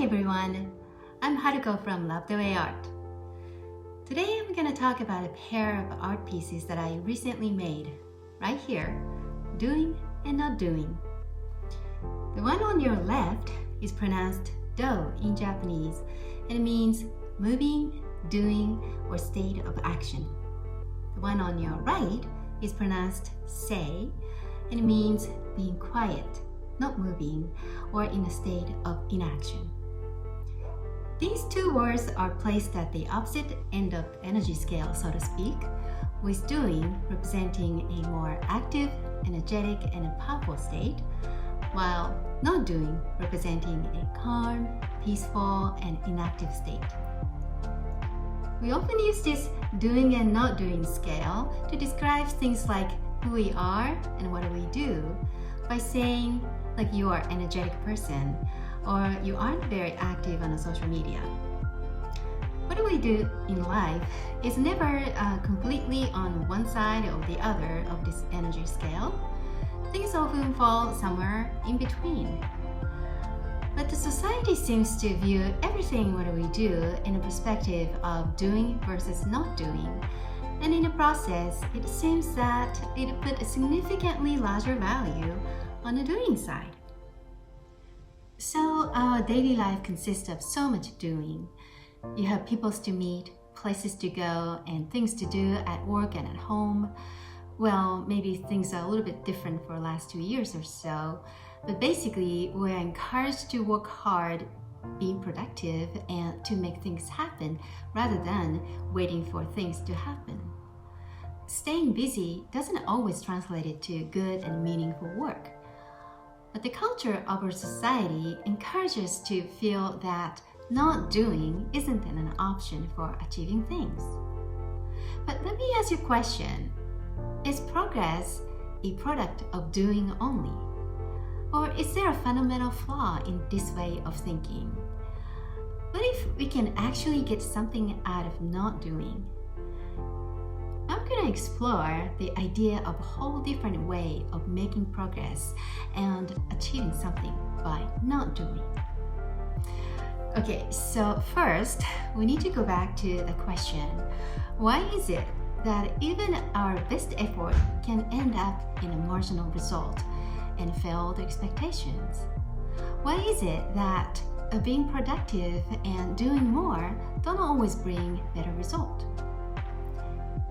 everyone, I'm Haruko from Lovetheway Art. Today I'm going to talk about a pair of art pieces that I recently made, right here, doing and not doing. The one on your left is pronounced do in Japanese, and it means moving, doing, or state of action. The one on your right is pronounced sei, and it means being quiet, not moving, or in a state of inaction. These two words are placed at the opposite end of the energy scale, so to speak, with doing representing a more active, energetic, and a powerful state, while not doing representing a calm, peaceful, and inactive state. We often use this doing and not doing scale to describe things like who we are and what we do by saying like you are an energetic person or you aren't very active on social media. What we do in life is never completely on one side or the other of this energy scale. Things often fall somewhere in between. But the society seems to view everything what we do in a perspective of doing versus not doing. And in the process, it seems that it put a significantly larger value on the doing side. So our daily life consists of so much doing. You have people to meet, places to go, and things to do at work and at home. Well, maybe things are a little bit different for the last 2 years or so, but basically we're encouraged to work hard, being productive, and to make things happen rather than waiting for things to happen. Staying busy doesn't always translate it to good and meaningful work. But the culture of our society encourages us to feel that not doing isn't an option for achieving things. But let me ask you a question. Is progress a product of doing only? Or is there a fundamental flaw in this way of thinking? What if we can actually get something out of not doing? I'm going to explore the idea of a whole different way of making progress and achieving something by not doing. Okay, so first, we need to go back to the question, why is it that even our best effort can end up in a marginal result and failed expectations? Why is it that being productive and doing more don't always bring better result?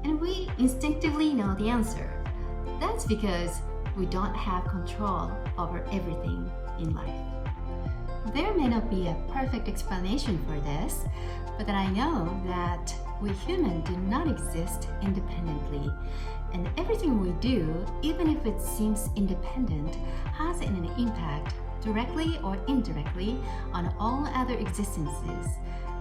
And we instinctively know the answer. That's because we don't have control over everything in life. There may not be a perfect explanation for this, but I know that we humans do not exist independently, and everything we do, even if it seems independent, has an impact directly or indirectly on all other existences,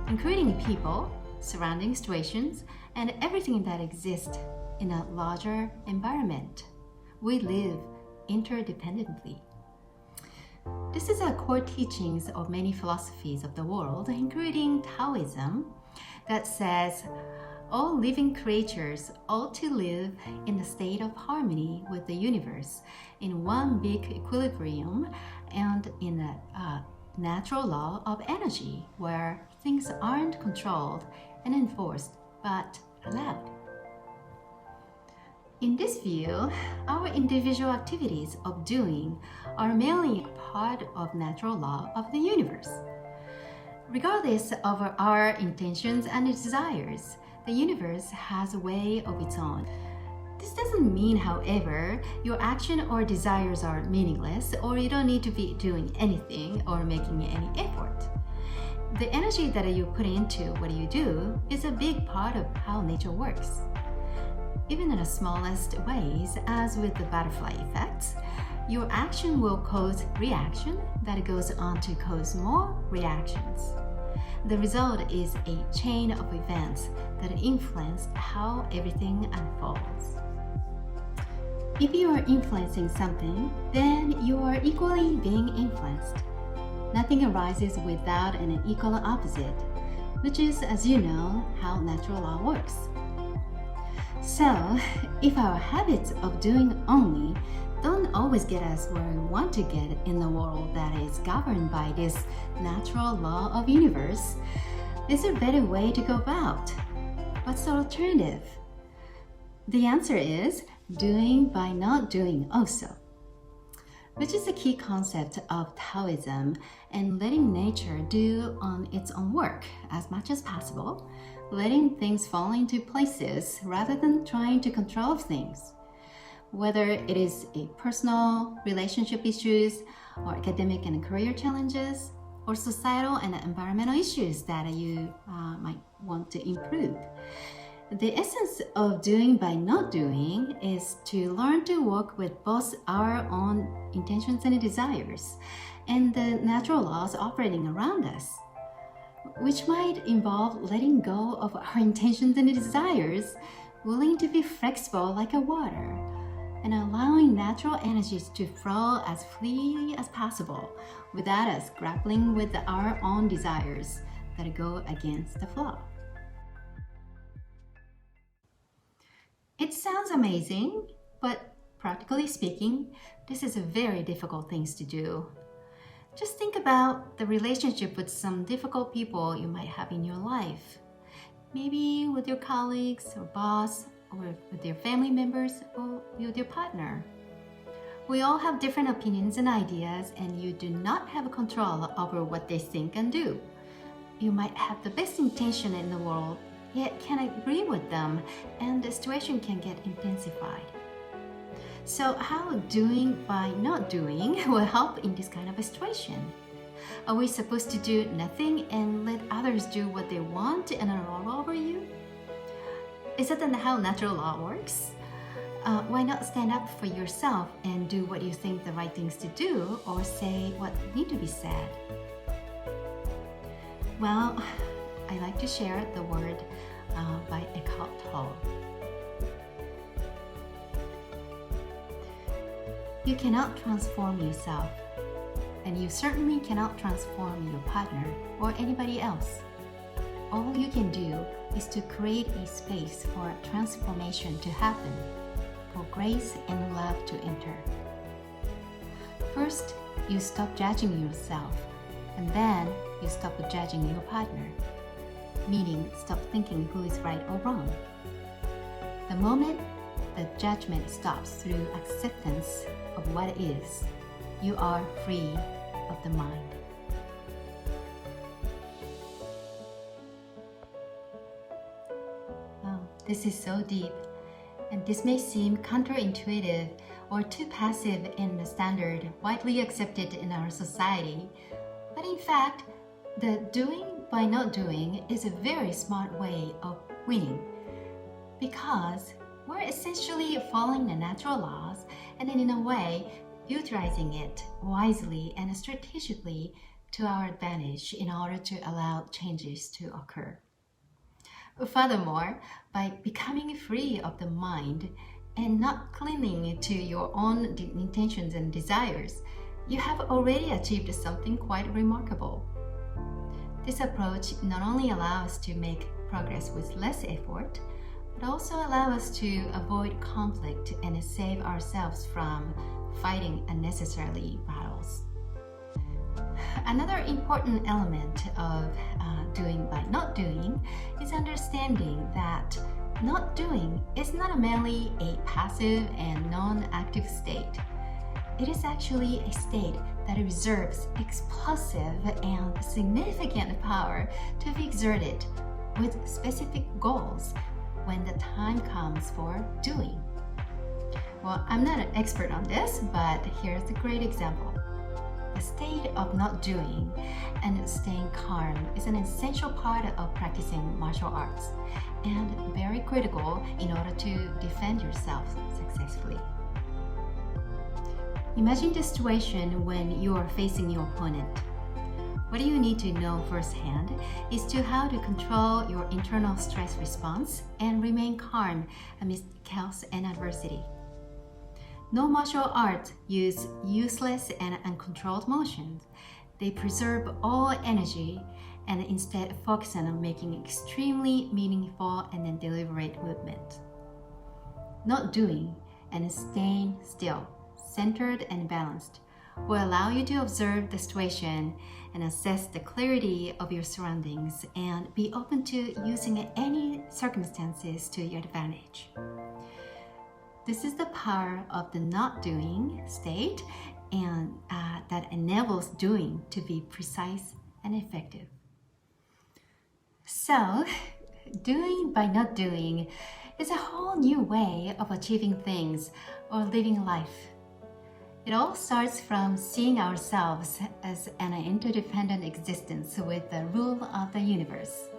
including people, surrounding situations, and everything that exists in a larger environment. We live interdependently. This is a core teachings of many philosophies of the world, including Taoism, that says all living creatures ought to live in a state of harmony with the universe, in one big equilibrium, and in a natural law of energy where things aren't controlled and enforced, but allowed. In this view, our individual activities of doing are merely part of natural law of the universe. Regardless of our intentions and desires, the universe has a way of its own. This doesn't mean, however, your action or desires are meaningless or you don't need to be doing anything or making any effort. The energy that you put into what you do is a big part of how nature works. Even in the smallest ways, as with the butterfly effects, your action will cause reaction that goes on to cause more reactions. The result is a chain of events that influence how everything unfolds. If you are influencing something, then you are equally being influenced. Nothing arises without an equal opposite, which is, as you know, how natural law works. So, if our habits of doing only don't always get us where we want to get in a world that is governed by this natural law of universe, is there a better way to go about? What's the alternative? The answer is doing by not doing also, which is a key concept of Taoism, and letting nature do on its own work as much as possible, letting things fall into places rather than trying to control things. Whether it is a personal relationship issues, or academic and career challenges, or societal and environmental issues that you might want to improve. The essence of doing by not doing is to learn to work with both our own intentions and desires and the natural laws operating around us, which might involve letting go of our intentions and desires, willing to be flexible like a water, and allowing natural energies to flow as freely as possible without us grappling with our own desires that go against the flow. It sounds amazing, but practically speaking, this is a very difficult thing to do. Just think about the relationship with some difficult people you might have in your life. Maybe with your colleagues or boss, or with your family members, or with your partner. We all have different opinions and ideas, and you do not have control over what they think and do. You might have the best intention in the world, yet can't agree with them, and the situation can get intensified. So how doing by not doing will help in this kind of a situation? Are we supposed to do nothing and let others do what they want and roll over you? Is that how natural law works? Why not stand up for yourself and do what you think the right things to do, or say what need to be said? Well, I like to share the word by Eckhart Tolle. You cannot transform yourself, and you certainly cannot transform your partner or anybody else. All you can do is to create a space for transformation to happen, for grace and love to enter. First, you stop judging yourself, and then you stop judging your partner, meaning stop thinking who is right or wrong. The moment the judgment stops through acceptance of what is, you are free of the mind. This is so deep, and this may seem counterintuitive or too passive in the standard widely accepted in our society, but in fact, the doing by not doing is a very smart way of winning, because we're essentially following the natural laws and in a way utilizing it wisely and strategically to our advantage in order to allow changes to occur. Furthermore, by becoming free of the mind and not clinging to your own intentions and desires, you have already achieved something quite remarkable. This approach not only allows us to make progress with less effort, but also allows us to avoid conflict and save ourselves from fighting unnecessarily battles. Another important element of doing by not doing is understanding that not doing is not merely a passive and non-active state. It is actually a state that reserves explosive and significant power to be exerted with specific goals when the time comes for doing. Well, I'm not an expert on this, but here's a great example. The state of not doing and staying calm is an essential part of practicing martial arts and very critical in order to defend yourself successfully. Imagine the situation when you are facing your opponent. What you need to know firsthand is to how to control your internal stress response and remain calm amidst chaos and adversity. No martial arts use useless and uncontrolled motions. They preserve all energy and instead focus on making extremely meaningful and deliberate movement. Not doing and staying still centered and balanced, will allow you to observe the situation and assess the clarity of your surroundings and be open to using any circumstances to your advantage. This is the power of the not doing state, and that enables doing to be precise and effective. So, doing by not doing is a whole new way of achieving things or living life. It all starts from seeing ourselves as an interdependent existence with the rule of the universe.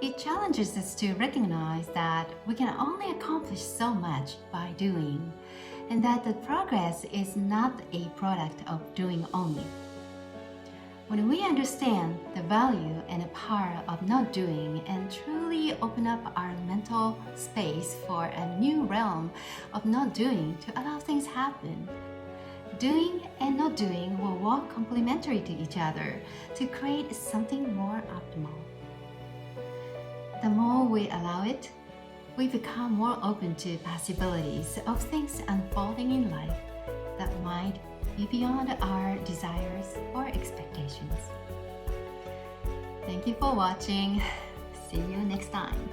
It challenges us to recognize that we can only accomplish so much by doing, and that the progress is not a product of doing only. When we understand the value and the power of not doing and truly open up our mental space for a new realm of not doing to allow things happen, doing and not doing will walk complementary to each other to create something more optimal. The more we allow it, we become more open to possibilities of things unfolding in life that might be beyond our desires or expectations. Thank you for watching. See you next time.